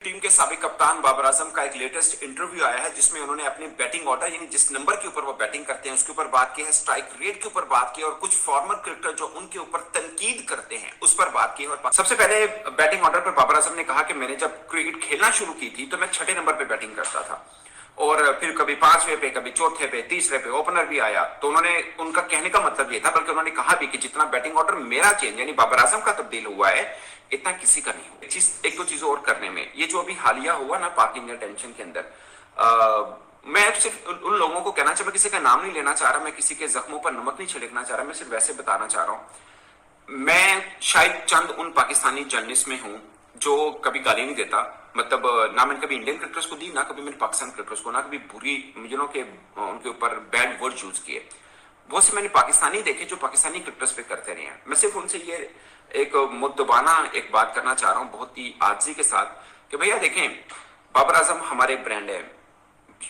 Team के साबिक कप्तान बाबर आजम का एक लेटेस्ट इंटरव्यू आया है जिसमें उन्होंने अपने बैटिंग ऑर्डर यानी जिस नंबर के ऊपर वो बैटिंग करते हैं उसके ऊपर बात की है, स्ट्राइक रेट के ऊपर बात की और कुछ फॉर्मर क्रिकेटर जो उनके ऊपर तनकीद करते हैं उस पर बात की। और सबसे पहले बैटिंग ऑर्डर पर बाबर आजम ने कहा कि मैंने जब क्रिकेट खेलना शुरू की थी तो मैं 6 नंबर पे बैटिंग करता था और फिर कभी 5वें पे, कभी 4थे पे, 3रे पे ओपनर भी आया। तो उन्होंने उनका कहने का मतलब ये था, बल्कि उन्होंने कहा भी कि जितना बैटिंग ऑर्डर मेरा चेंज यानी बाबर आजम का तब्दील हुआ है इतना किसी का नहीं हुआ। एक दो चीजों और करने में, ये जो अभी हालिया हुआ ना पाक इंडिया टेंशन के अंदर, मैं सिर्फ उन लोगों को कहना चाह, मैं किसी का नाम नहीं लेना चाह रहा, मैं किसी के जख्मों पर नमक नहीं छिड़कना चाह रहा, मैं सिर्फ वैसे बताना चाह रहा हूं। मैं शायद चंद उन पाकिस्तानी जर्नलिस्ट में हूं जो कभी गाली नहीं देता, मतलब ना मैंने कभी इंडियन क्रिकेटर्स को दी, ना कभी मैंने पाकिस्तान क्रिकेटर्स को, ना कभी बुरी मुझे के उनके ऊपर बैड वर्ड यूज किए। बहुत से मैंने पाकिस्तानी देखे जो पाकिस्तानी क्रिकेटर्स पे करते रहे हैं। मैं सिर्फ उनसे ये एक मुद्दबाना एक बात करना चाह रहा हूं बहुत ही आजिज़ी के साथ कि भैया देखें, बाबर आजम हमारे ब्रांड है,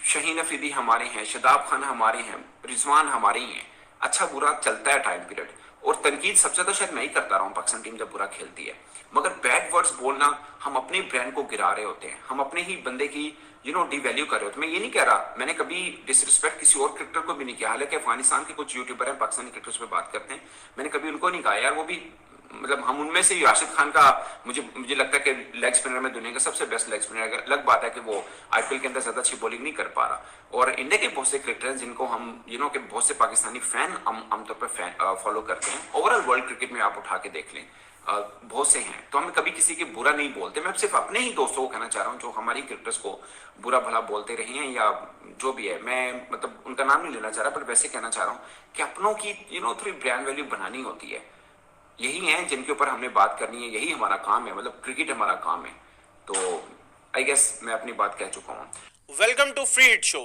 शहीन अफरीदी हमारे हैं, शदाब खान हमारे हैं, रिजवान हमारे ही हैं। अच्छा बुरा चलता है टाइम पीरियड, और तनकीद सबसे ज्यादा शायद मैं ही करता रहा हूं पाकिस्तान टीम जब बुरा खेलती है, मगर बैड वर्ड्स बोलना, हम अपने ब्रांड को गिरा रहे होते हैं, हम अपने ही बंदे की डिवैल्यू कर रहे होते हैं। मैं ये नहीं कह रहा, मैंने कभी डिसरिस्पेक्ट किसी और क्रिकेटर को भी नहीं किया, हालांकि अफगानिस्तान के कुछ यूट्यूबर हैं पाकिस्तानी क्रिकेटर्स पे बात करते हैं, मैंने कभी उनको नहीं कहा यार, वो भी मतलब हम उनमें से राशिद खान का मुझे लगता है कि लेग स्पिनर में दुनिया का सबसे बेस्ट लेग स्पिनर है। अलग बात है कि वो आईपीएल के अंदर ज्यादा अच्छी बॉलिंग नहीं कर पा रहा, और इंडिया के बहुत से क्रिकेटर हैं जिनको हम के बहुत से पाकिस्तानी फैन आमतौर पर फॉलो करते हैं। ओवरऑल वर्ल्ड क्रिकेट में आप उठा के देख लें, बहुत से हैं, तो हम कभी किसी के बुरा नहीं बोलते। मैं सिर्फ अपने ही दोस्तों को कहना चाह रहा हूँ जो हमारी क्रिकेटर्स को बुरा भला बोलते रहे हैं या जो भी है, मैं मतलब उनका नाम नहीं लेना चाह रहा, बट वैसे कहना चाह रहा हूँ कि अपनों की थोड़ी ब्रांड वैल्यू बनानी होती है। यही है जिनके ऊपर हमने बात करनी है, यही हमारा काम है, मतलब क्रिकेट हमारा काम है। तो आई गेस मैं अपनी बात कह चुका हूँ। Welcome to free hit show.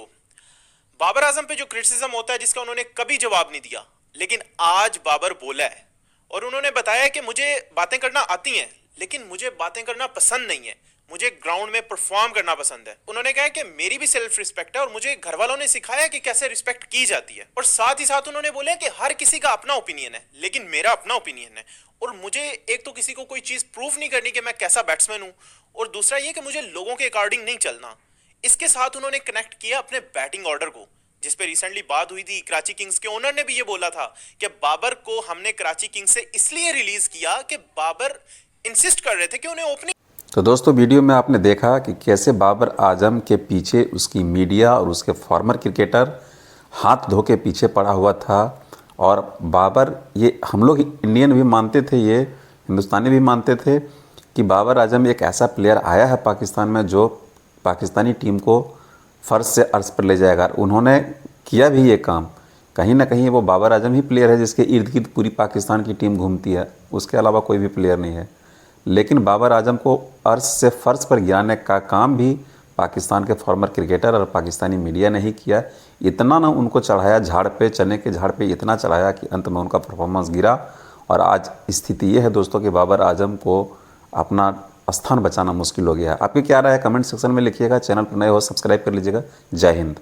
Babar Azam पे जो क्रिटिसिज्म होता है जिसका उन्होंने कभी जवाब नहीं दिया, लेकिन आज बाबर बोला है और उन्होंने बताया कि मुझे बातें करना आती हैं लेकिन मुझे बातें करना पसंद नहीं है, मुझे ग्राउंड में परफॉर्म करना पसंद है। उन्होंने कहा कि मेरी भी सेल्फ रिस्पेक्ट है और मुझे घर वालों ने सिखाया कि कैसे रिस्पेक्ट की जाती है। और साथ ही साथ उन्होंने बोला कि हर किसी का अपना ओपिनियन है लेकिन मेरा अपना ओपिनियन है, और मुझे एक तो किसी को कोई चीज प्रूफ नहीं करनी कि मैं कैसा बैट्समैन हूं, और दूसरा ये कि मुझे लोगों के अकॉर्डिंग नहीं चलना। इसके साथ उन्होंने कनेक्ट किया अपने बैटिंग ऑर्डर को, जिस पे रिसेंटली बात हुई थी। कराची किंग्स के ओनर ने भी ये बोला था कि बाबर को हमने कराची किंग्स से इसलिए रिलीज किया कि बाबर इंसिस्ट कर रहे थे कि उन्हें ओपनिंग। तो दोस्तों, वीडियो में आपने देखा कि कैसे बाबर आजम के पीछे उसकी मीडिया और उसके फॉर्मर क्रिकेटर हाथ धो के पीछे पड़ा हुआ था। और बाबर, ये हम लोग इंडियन भी मानते थे, ये हिंदुस्तानी भी मानते थे कि बाबर आजम एक ऐसा प्लेयर आया है पाकिस्तान में जो पाकिस्तानी टीम को फर्श से अर्श पर ले जाएगा। उन्होंने किया भी ये काम। कहीं ना कहीं वो बाबर आजम ही प्लेयर है जिसके इर्द गिर्द पूरी पाकिस्तान की टीम घूमती है, उसके अलावा कोई भी प्लेयर नहीं है। लेकिन बाबर आजम को अर्श से फर्श पर गिराने का काम भी पाकिस्तान के फॉर्मर क्रिकेटर और पाकिस्तानी मीडिया ने ही किया। इतना ना उनको चढ़ाया झाड़ पे, चने के झाड़ पे इतना चढ़ाया कि अंत में उनका परफॉर्मेंस गिरा। और आज स्थिति ये है दोस्तों कि बाबर आजम को अपना स्थान बचाना मुश्किल हो गया है। आपकी क्या राय है कमेंट सेक्शन में लिखिएगा। चैनल पर नए हो सब्सक्राइब कर लीजिएगा। जय हिंद।